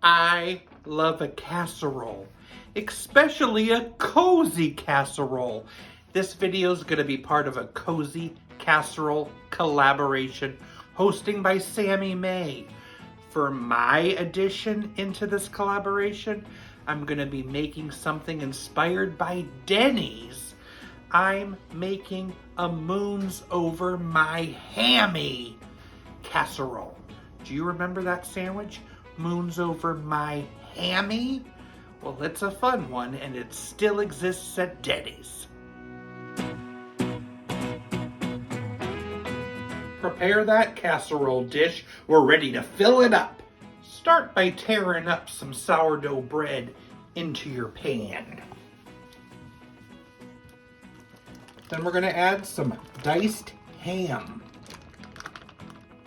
I love a casserole, especially a cozy casserole. This video is going to be part of a cozy casserole collaboration hosting by Sammi May. For my addition into this collaboration, I'm going to be making something inspired by Denny's. I'm making a moons over my Hammy casserole. Do you remember that sandwich? Moons over my Hammy? Well, it's a fun one, and it still exists at Denny's. Prepare that casserole dish. We're ready to fill it up. Start by tearing up some sourdough bread into your pan. Then we're going to add some diced ham,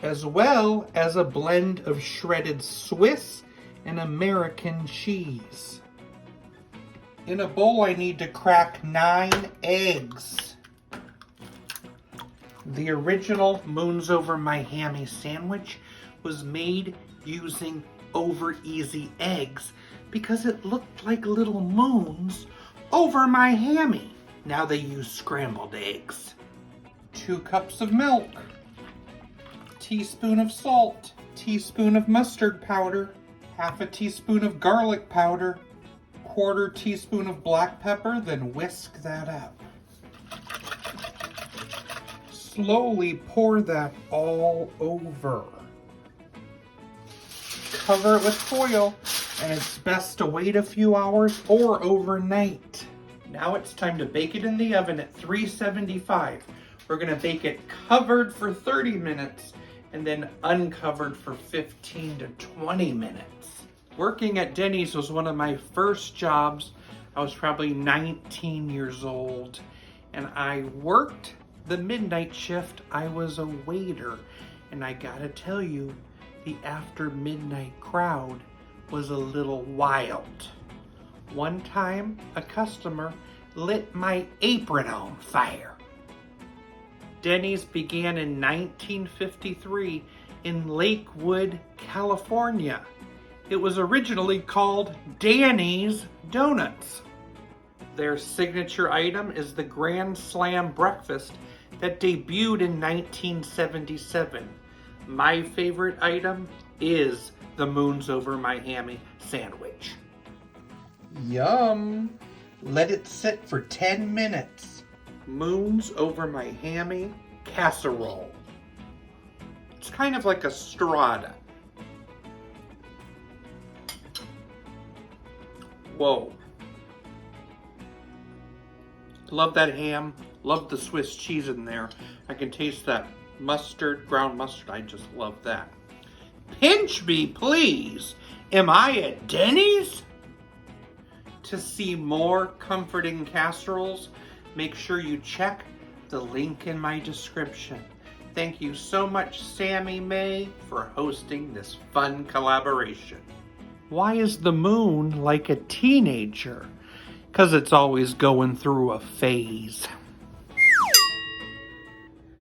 as well as a blend of shredded Swiss and American cheese. In a bowl, I need to crack 9 eggs. The original Moons Over My Hammy sandwich was made using over easy eggs because it looked like little moons over my hammy. Now they use scrambled eggs. 2 cups of milk, teaspoon of salt, teaspoon of mustard powder, half a teaspoon of garlic powder, 1/4 teaspoon of black pepper, then whisk that up. Slowly pour that all over. Cover it with foil, and it's best to wait a few hours or overnight. Now it's time to bake it in the oven at 375. We're gonna bake it covered for 30 minutes and then uncovered for 15 to 20 minutes. Working at Denny's was one of my first jobs. I was probably 19 years old, and I worked the midnight shift. I was a waiter, and I gotta tell you, the after midnight crowd was a little wild. One time, a customer lit my apron on fire. Denny's began in 1953 in Lakewood, California. It was originally called Danny's Donuts. Their signature item is the Grand Slam breakfast that debuted in 1977. My favorite item is the Moons Over My Hammy sandwich. Yum! Let it sit for 10 minutes. Moons Over My Hammy casserole. It's kind of like a strata. Whoa. Love that ham. Love the Swiss cheese in there. I can taste that mustard, ground mustard. I just love that. Pinch me, please. Am I at Denny's? To see more comforting casseroles, make sure you check the link in my description. Thank you so much, Sammi May, for hosting this fun collaboration. Why is the moon like a teenager? 'Cause it's always going through a phase.